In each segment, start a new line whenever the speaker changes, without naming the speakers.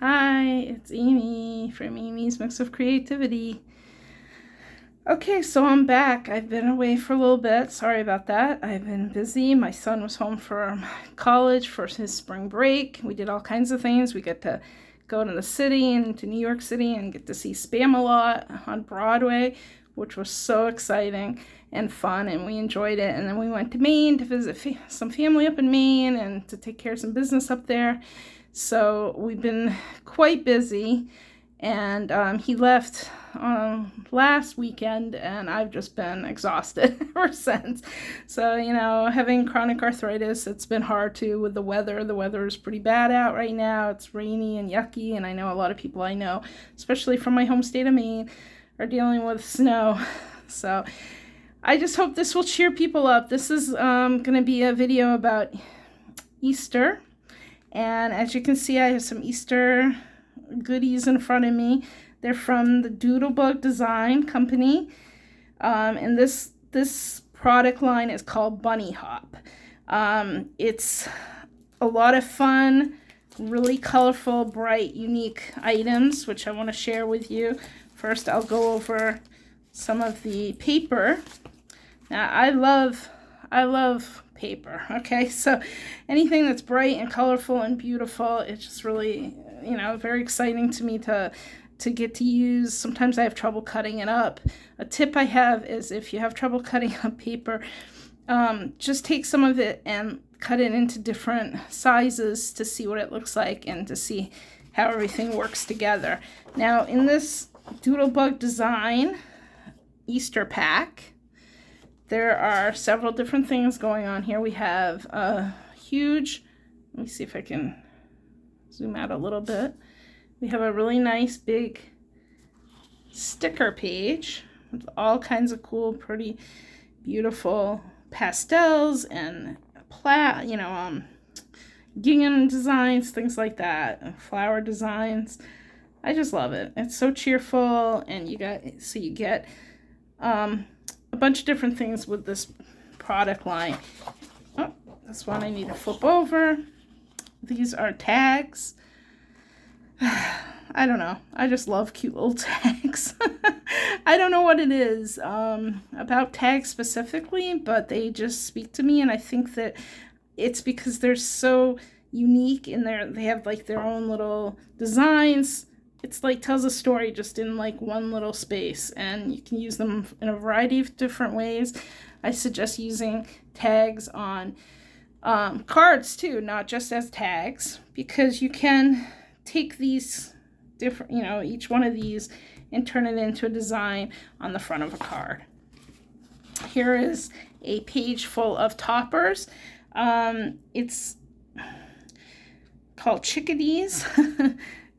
Hi, it's Amy from Amy's Mix of Creativity. Okay, so I'm back. I've been away for a little bit. Sorry about that. I've been busy. My son was home from college for his spring break. We did all kinds of things. We got to go to the city and to New York City and get to see Spam-A-Lot on Broadway, which was so exciting and fun, and we enjoyed it. And then we went to Maine to visit some family up in Maine and to take care of some business up there. So we've been quite busy, and he left last weekend, and I've just been exhausted ever since. So, having chronic arthritis, it's been hard too with the weather. The weather is pretty bad out right now. It's rainy and yucky, and I know a lot of people I know, especially from my home state of Maine, are dealing with snow. So I just hope this will cheer people up. This is going to be a video about Easter. And as you can see, I have some Easter goodies in front of me. They're from the Doodlebug design company. And this product line is called Bunny Hop. It's a lot of fun, really colorful, bright, unique items, which I want to share with you. First, I'll go over some of the paper. Now, I love paper. Okay, so anything that's bright and colorful and beautiful, it's just really, very exciting to me to get to use. Sometimes I have trouble cutting it up. A tip I have is if you have trouble cutting up paper, just take some of it and cut it into different sizes to see what it looks like and to see how everything works together. Now, in this Doodlebug design Easter pack, there are several different things going on here. We have a huge, let me see if I can zoom out a little bit. We have a really nice big sticker page with all kinds of cool, pretty, beautiful pastels and gingham designs, things like that, and flower designs. I just love it. It's so cheerful, and you get a bunch of different things with this product line. Oh, this one I need to flip over. These are tags. I don't know. I just love cute little tags. I don't know what it is about tags specifically, but they just speak to me, and I think that it's because they're so unique in they have like their own little designs. It's like tells a story just in like one little space, and you can use them in a variety of different ways. I suggest using tags on cards too, not just as tags, because you can take these different, each one of these and turn it into a design on the front of a card. Here is a page full of toppers. It's called Chickadees.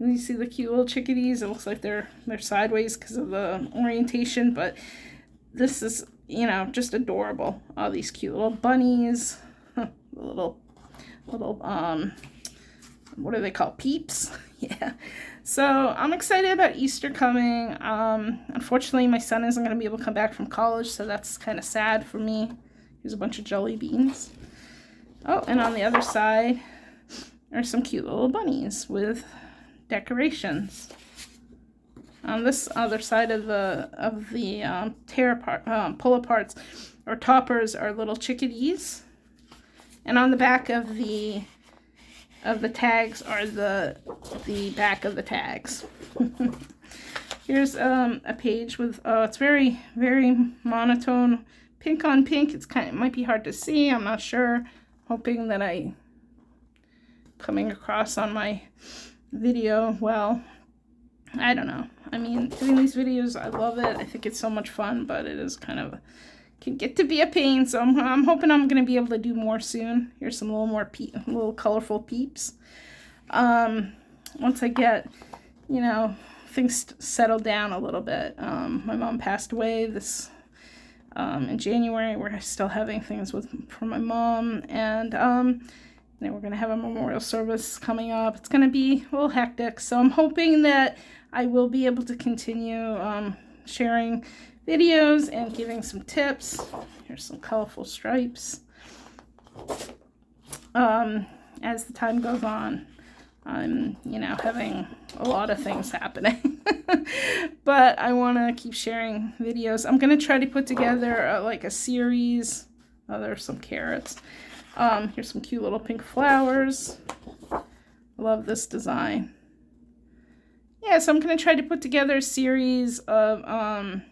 You see the cute little chickadees. It looks like they're sideways because of the orientation, but this is, just adorable. All these cute little bunnies, little what are they called? Peeps. Yeah. So I'm excited about Easter coming. Unfortunately, my son isn't going to be able to come back from college, so that's kind of sad for me. Here's a bunch of jelly beans. Oh, and on the other side are some cute little bunnies with decorations. On this other side of the pull aparts or toppers are little chickadees, and on the back of the tags are the back of the tags. Here's a page with it's very, very monotone, pink on pink. It might be hard to see. I'm not sure. Hoping that I coming across on my video well. I don't know. I mean, doing these videos, I love it. I think it's so much fun, but it is can get to be a pain. So I'm hoping I'm going to be able to do more soon. Here's some little colorful peeps. Once I get, things settled down a little bit. My mom passed away in January. We're still having things for my mom, and then we're going to have a memorial service coming up. It's going to be a little hectic, so I'm hoping that I will be able to continue sharing videos and giving some tips. Here's some colorful stripes as the time goes on. I'm, you know, having a lot of things happening. But I want to keep sharing videos. I'm going to try to put together like a series. Oh, there's some carrots. Here's some cute little pink flowers. Love this design. Yeah, so I'm going to try to put together a series of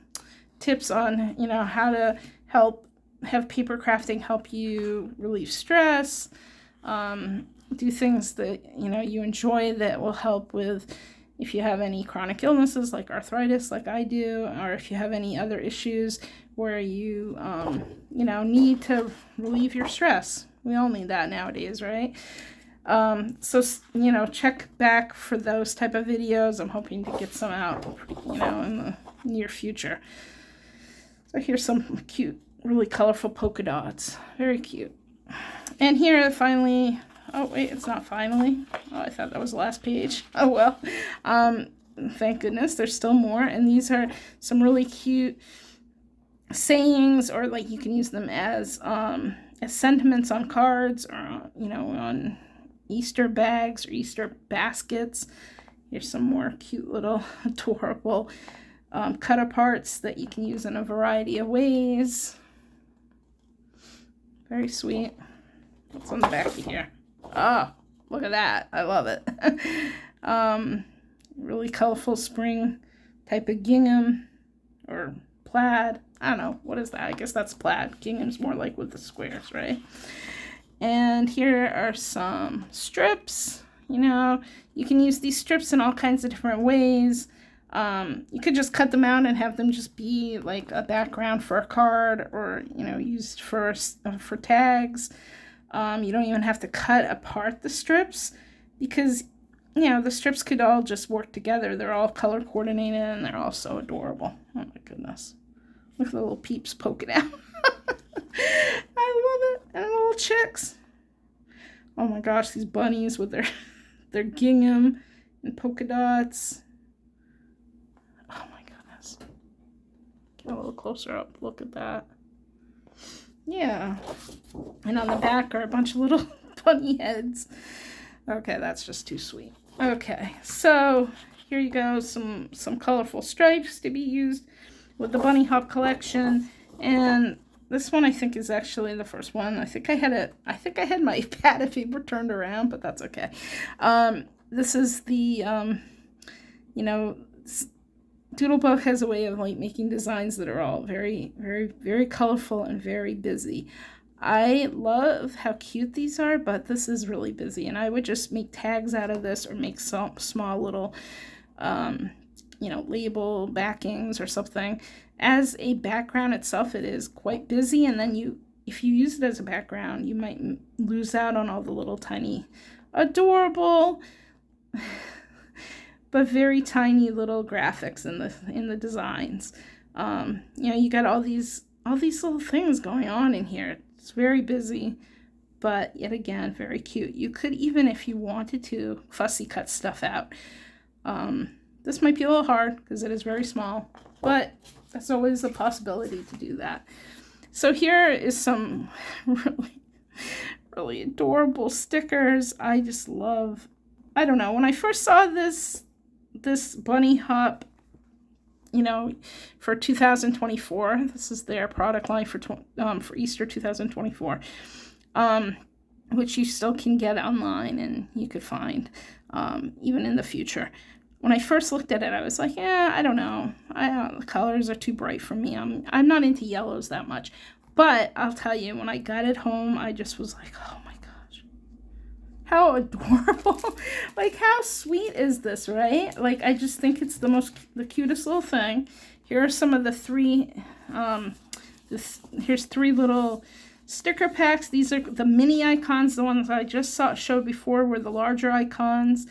tips on, you know, how to have paper crafting help you relieve stress, do things that, you know, you enjoy that will help with if you have any chronic illnesses like arthritis like I do, or if you have any other issues where you, you know, need to relieve your stress. We all need that nowadays, right? So, you know, check back for those type of videos. I'm hoping to get some out, you know, in the near future. So here's some cute, really colorful polka dots. Very cute. And here finally, oh wait, it's not finally. Oh, I thought that was the last page. Oh well. Thank goodness there's still more. And these are some really cute sayings, or like you can use them as sentiments on cards, or, you know, on Easter bags or Easter baskets. Here's some more cute little adorable cut aparts that you can use in a variety of ways. Very sweet. What's on the back of here? Oh, look at that. I love it. Really colorful spring type of gingham or plaid. I don't know. What is that? I guess that's plaid. Gingham's more like with the squares, right? And here are some strips. You know, you can use these strips in all kinds of different ways. You could just cut them out and have them just be like a background for a card, or, you know, used for tags. You don't even have to cut apart the strips, because, you know, the strips could all just work together. They're all color coordinated and they're all so adorable. Oh my goodness. Look at the little peeps poking out. I love it. And the little chicks. Oh my gosh, these bunnies with their gingham and polka dots. Oh my goodness. Get a little closer up. Look at that. Yeah. And on the back are a bunch of little bunny heads. Okay, that's just too sweet. Okay, so here you go. Some colorful stripes to be used with the Bunny Hop collection. And this one I think is actually the first one. I think I had my pad of paper turned around, but that's okay. This is the you know, Doodlebug has a way of like making designs that are all very, very, very colorful and very busy. I love how cute these are, but this is really busy, and I would just make tags out of this, or make some small little you know, label backings or something. As a background itself, it is quite busy, and then if you use it as a background, you might lose out on all the little tiny adorable but very tiny little graphics in the designs. You know, you got all these little things going on in here. It's very busy, but yet again very cute. You could even, if you wanted to, fussy cut stuff out. This might be a little hard because it is very small, but that's always a possibility to do that. So here is some really, really adorable stickers. I just love, I don't know, when I first saw this Bunny Hop, you know, for 2024, this is their product line for Easter 2024, which you still can get online and you could find even in the future. When I first looked at it, I was like, yeah, I don't know. The colors are too bright for me. I'm not into yellows that much. But I'll tell you, when I got it home, I just was like, oh my gosh, how adorable. Like, how sweet is this, right? Like, I just think it's the cutest little thing. Here are some of the here's 3 little sticker packs. These are the mini icons. The ones I just showed before were the larger icons.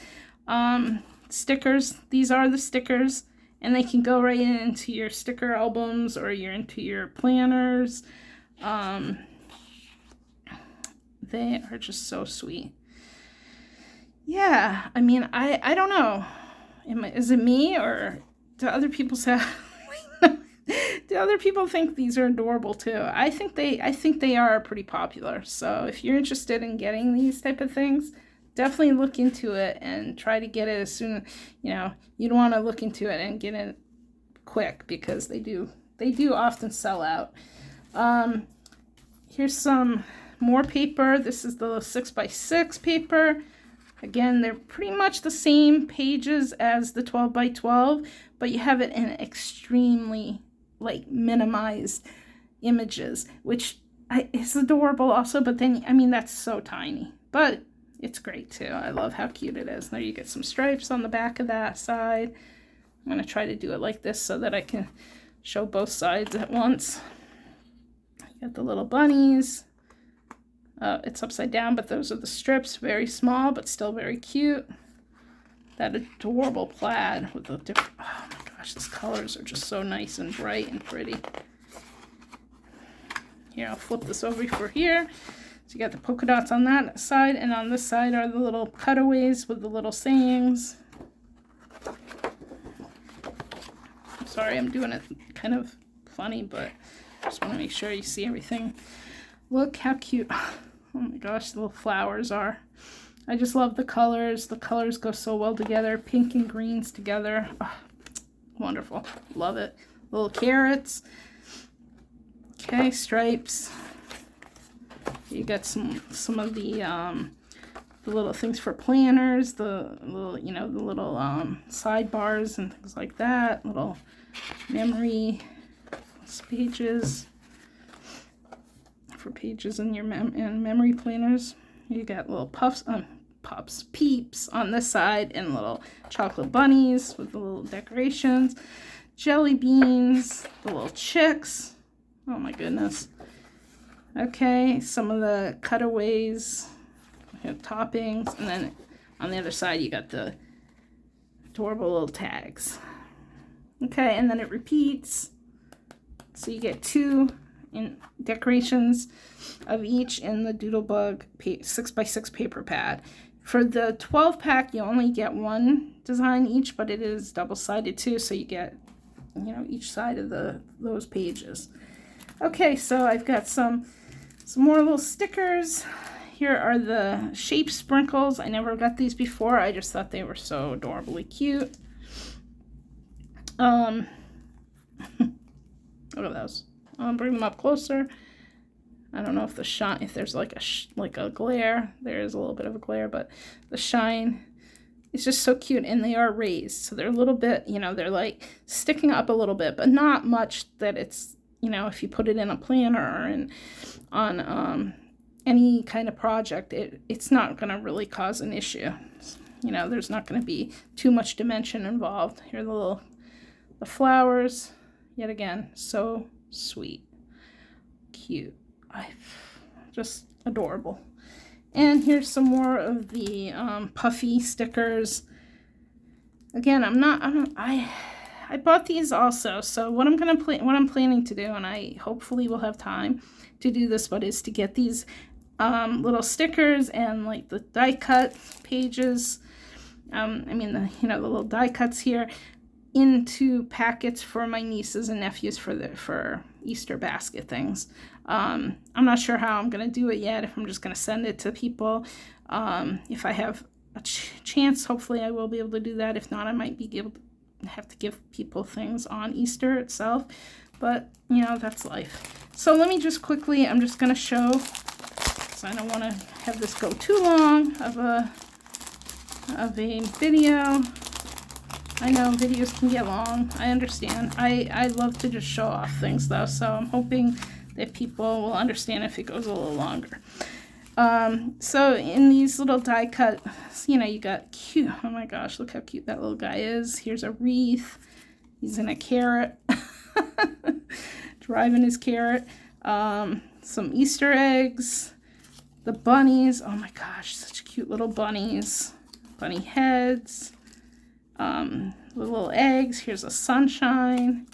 Stickers. These are the stickers, and they can go right into your sticker albums or into your planners. They are just so sweet. Yeah, I mean, I don't know. Is it me, or do other people say? Do other people think these are adorable too? I think they are pretty popular. So if you're interested in getting these type of things, definitely look into it and try to get it as soon, you know, you don't want to look into it and get it quick because they do often sell out. Here's some more paper. This is the 6x6 paper. Again, they're pretty much the same pages as the 12x12, but you have it in extremely like minimized images, which is adorable also, but then, I mean, that's so tiny, but it's great too. I love how cute it is. Now you get some stripes on the back of that side. I'm going to try to do it like this so that I can show both sides at once. You got the little bunnies. It's upside down, but those are the strips. Very small, but still very cute. That adorable plaid with the different... Oh my gosh, these colors are just so nice and bright and pretty. Here, I'll flip this over for here. So you got the polka dots on that side, and on this side are the little cutaways with the little sayings. I'm sorry, I'm doing it kind of funny, but I just want to make sure you see everything. Look how cute. Oh my gosh, the little flowers are. I just love the colors. The colors go so well together. Pink and greens together. Oh, wonderful. Love it. Little carrots. Okay, stripes. You got some of the little things for planners, the little, you know, the little sidebars and things like that. Little memory pages. For pages in your memory planners. You got little peeps on this side, and little chocolate bunnies with the little decorations, jelly beans, the little chicks. Oh my goodness. Okay, some of the cutaways, toppings, and then on the other side you got the adorable little tags. Okay, and then it repeats. So you get 2 in decorations of each in the Doodlebug 6x6 paper pad. For the 12 pack, you only get 1 design each, but it is double-sided too, so you get, you know, each side of those pages. Okay, so I've got some more little stickers. Here are the shape sprinkles. I never got these before. I just thought they were so adorably cute. Look at those. I'll bring them up closer. I don't know if the shine, if there's like a glare. There is a little bit of a glare, but the shine is just so cute, and they are raised, so they're a little bit, you know, they're like sticking up a little bit, but not much that it's, you know, if you put it in a planner or on any kind of project, it's not going to really cause an issue. You know, there's not going to be too much dimension involved. Here are the flowers. Yet again, so sweet, cute, just adorable. And here's some more of the puffy stickers. Again, I bought these also. So what I'm planning to do, and I hopefully will have time to do this, but is to get these little stickers and like the die cut pages. I mean the little die cuts here into packets for my nieces and nephews for Easter basket things. I'm not sure how I'm going to do it yet, if I'm just going to send it to people. If I have a chance, hopefully I will be able to do that. If not, I might be able to have to give people things on Easter itself. But, you know, that's life. So let me just quickly, I'm just going to show, because I don't want to have this go too long of a video. I know videos can get long. I understand. I love to just show off things though, so I'm hoping that people will understand if it goes a little longer. So in these little die cut, you know, you got cute. Oh my gosh, look how cute that little guy is. Here's a wreath. He's in a carrot, driving his carrot. Some Easter eggs. The bunnies. Oh my gosh, such cute little bunnies. Bunny heads. Little eggs. Here's a sunshine,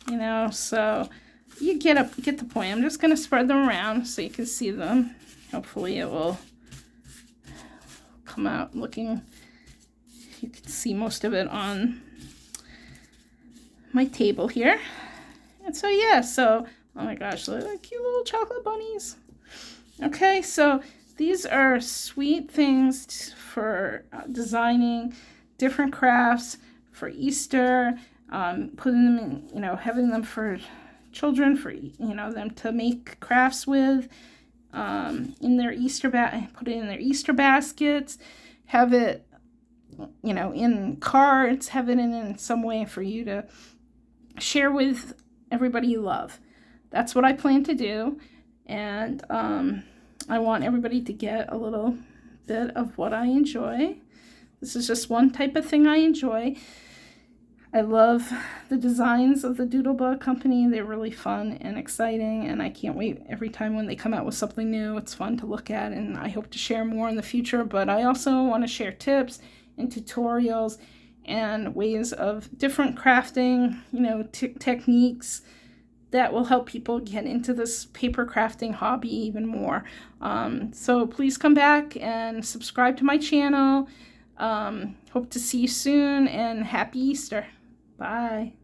you know, so you get the point. I'm just going to spread them around so you can see them. Hopefully it will come out looking, you can see most of it on my table here. And so yeah, so oh my gosh, look at cute little chocolate bunnies. Okay, so These are sweet things for designing different crafts for Easter, putting them in, having them for children, for, them to make crafts with, in their put it in their Easter baskets, have it, in cards, have it in some way for you to share with everybody you love. That's what I plan to do, and I want everybody to get a little bit of what I enjoy. This is just one type of thing I enjoy. I love the designs of the Doodlebug company. They're really fun and exciting, and I can't wait every time when they come out with something new. It's fun to look at, and I hope to share more in the future, but I also want to share tips and tutorials and ways of different crafting, techniques that will help people get into this paper crafting hobby even more. So please come back and subscribe to my channel. Hope to see you soon, and happy Easter. Bye.